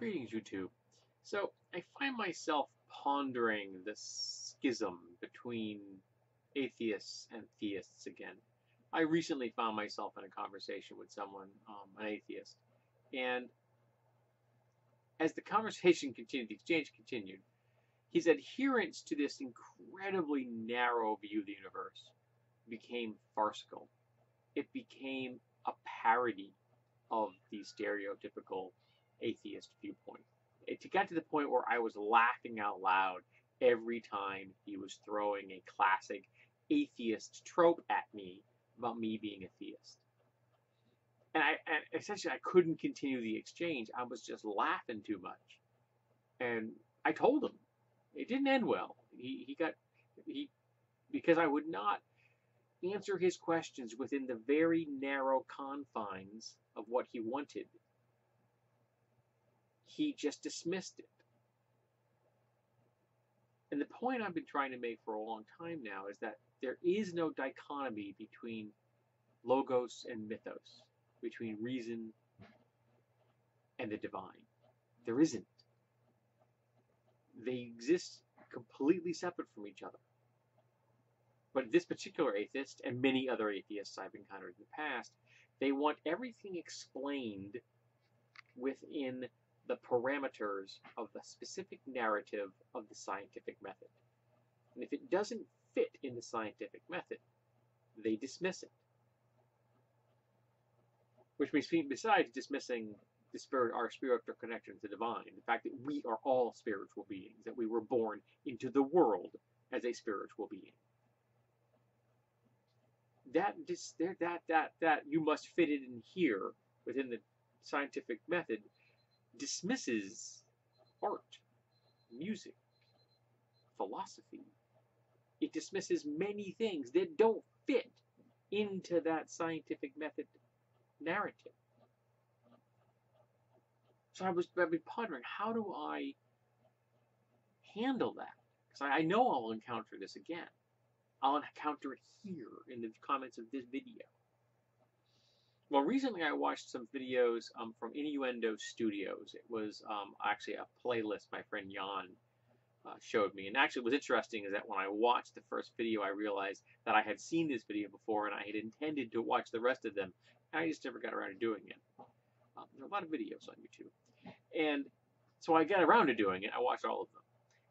Greetings, YouTube. So, I find myself pondering the schism between atheists and theists again. I recently found myself in a conversation with someone, an atheist, and as the conversation continued, the exchange continued, his adherence to this incredibly narrow view of the universe became farcical. It became a parody of the stereotypical atheist viewpoint. It got to the point where I was laughing out loud every time he was throwing a classic atheist trope at me about me being a theist. And essentially I couldn't continue the exchange. I was just laughing too much. And I told him it didn't end well. Because I would not answer his questions within the very narrow confines of what he wanted. He just dismissed it. And the point I've been trying to make for a long time now is that there is no dichotomy between logos and mythos, between reason and the divine. There isn't. They exist completely separate from each other. But this particular atheist, and many other atheists I've encountered in the past, they want everything explained within the parameters of the specific narrative of the scientific method. And if it doesn't fit in the scientific method, they dismiss it. Which means, besides dismissing our spiritual connection to the divine, the fact that we are all spiritual beings, that we were born into the world as a spiritual being. That you must fit it in here within the scientific method dismisses art, music, philosophy. It dismisses many things that don't fit into that scientific method narrative. So I've been pondering, how do I handle that? Because I know I'll encounter this again. I'll encounter it here in the comments of this video. Well, recently I watched some videos from Innuendo Studios. It was actually a playlist my friend Jan showed me. And actually what was interesting is that when I watched the first video, I realized that I had seen this video before and I had intended to watch the rest of them. And I just never got around to doing it. There are a lot of videos on YouTube. And so I got around to doing it. I watched all of them.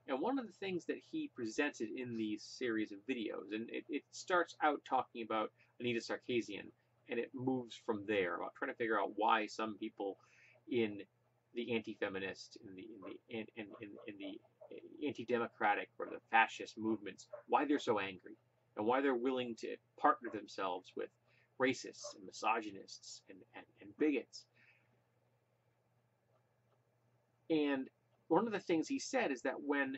And one of the things that he presented in these series of videos, and it starts out talking about Anita Sarkeesian, and it moves from there about trying to figure out why some people in the anti-feminist, in the anti-democratic or the fascist movements, why they're so angry, and why they're willing to partner themselves with racists and misogynists and bigots. And one of the things he said is that when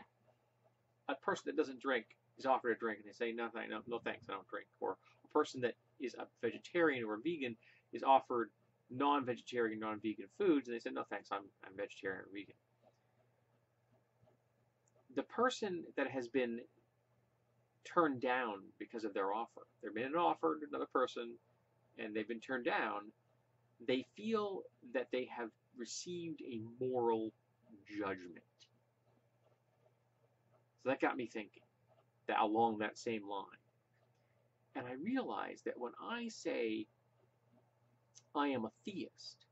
a person that doesn't drink is offered a drink and they say, no thanks, I don't drink, or a person that is a vegetarian or a vegan is offered non-vegetarian, non-vegan foods, and they say, no thanks, I'm vegetarian or vegan. The person that has been turned down because of their offer, they've been offered another person and they've been turned down, they feel that they have received a moral judgment. So that got me thinking that along that same line. And I realized that when I say I am a theist,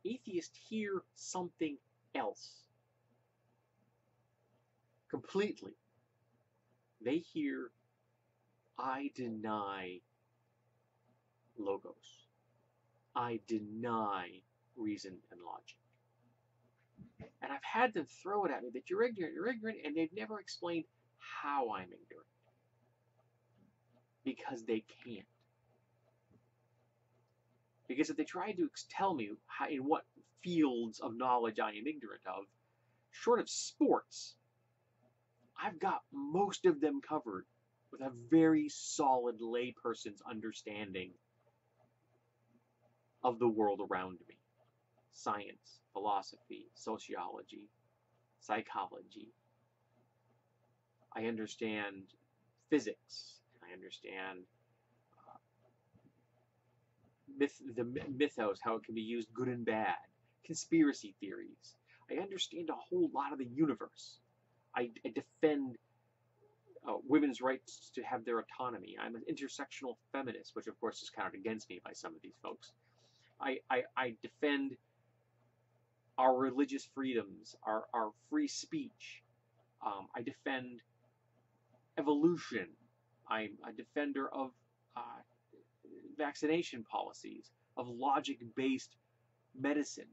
atheists hear something else completely. They hear, I deny logos. I deny reason and logic. And I've had them throw it at me that you're ignorant, and they've never explained how I'm ignorant. Because they can't. Because if they tried to tell me in what fields of knowledge I am ignorant of, short of sports, I've got most of them covered with a very solid layperson's understanding of the world around me. Science, philosophy, sociology, psychology. I understand physics. I understand the mythos, how it can be used good and bad. conspiracy theories. I understand a whole lot of the universe. I defend women's rights to have their autonomy. I'm an intersectional feminist, which of course is counted against me by some of these folks. I defend our religious freedoms, our free speech. I defend evolution. I'm a defender of vaccination policies, of logic-based medicine.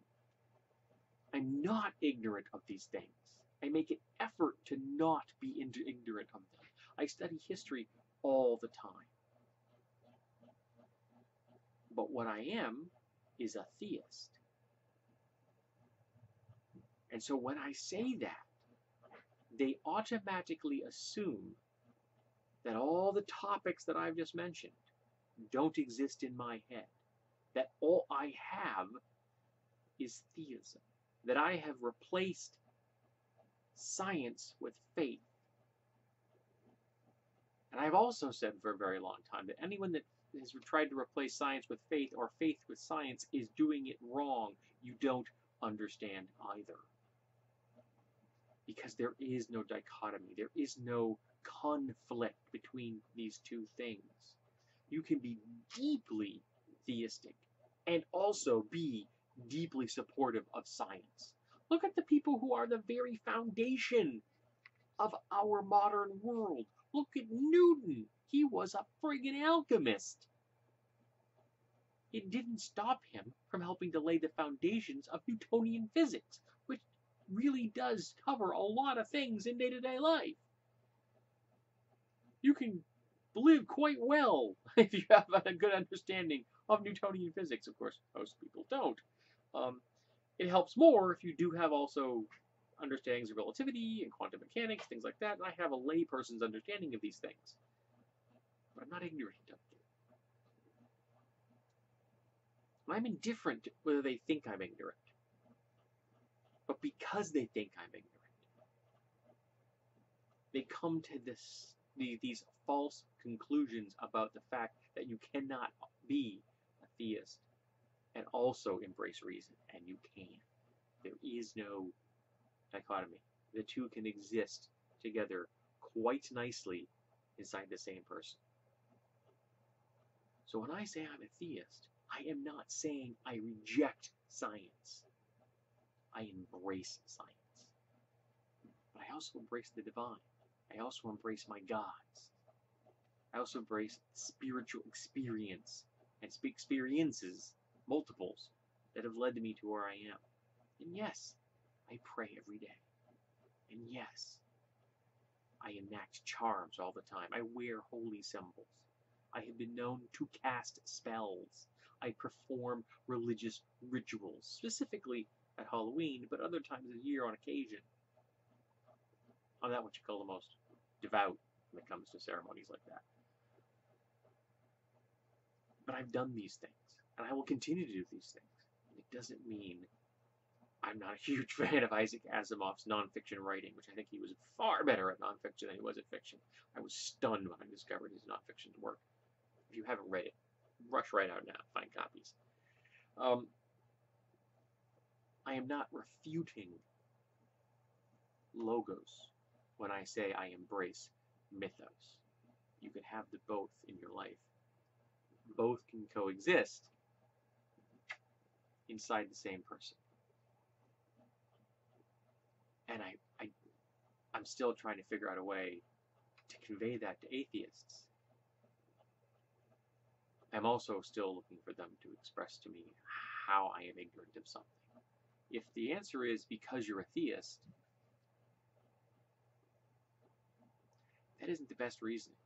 I'm not ignorant of these things. I make an effort to not be ignorant of them. I study history all the time. But what I am is a theist. And so when I say that, they automatically assume that all the topics that I've just mentioned don't exist in my head. That all I have is theism. That I have replaced science with faith. And I've also said for a very long time that anyone that has tried to replace science with faith or faith with science is doing it wrong. You don't understand either. Because there is no dichotomy. There is no conflict between these two things. You can be deeply theistic and also be deeply supportive of science. Look at the people who are the very foundation of our modern world. Look at Newton. He was a friggin' alchemist. It didn't stop him from helping to lay the foundations of Newtonian physics, which really does cover a lot of things in day-to-day life. You can live quite well if you have a good understanding of Newtonian physics. Of course, most people don't. It helps more if you do have also understandings of relativity and quantum mechanics, things like that. And I have a layperson's understanding of these things. But I'm not ignorant of them. I'm indifferent whether they think I'm ignorant. But because they think I'm ignorant, they come to these false conclusions about the fact that you cannot be a theist and also embrace reason, and you can. There is no dichotomy. The two can exist together quite nicely inside the same person. So when I say I'm a theist, I am not saying I reject science. I embrace science. But I also embrace the divine. I also embrace my gods. I also embrace spiritual experience and experiences, multiples, that have led me to where I am. And yes, I pray every day. And yes, I enact charms all the time. I wear holy symbols. I have been known to cast spells. I perform religious rituals, specifically at Halloween, but other times of the year on occasion. I'm not what you call the most devout when it comes to ceremonies like that. But I've done these things, and I will continue to do these things. It doesn't mean I'm not a huge fan of Isaac Asimov's nonfiction writing, which I think he was far better at nonfiction than he was at fiction. I was stunned when I discovered his nonfiction work. If you haven't read it, rush right out now, find copies. I am not refuting logos when I say I embrace mythos. You can have the both in your life. Both can coexist inside the same person. And I'm still trying to figure out a way to convey that to atheists. I'm also still looking for them to express to me how I am ignorant of something. If the answer is because you're a theist, that isn't the best reasoning.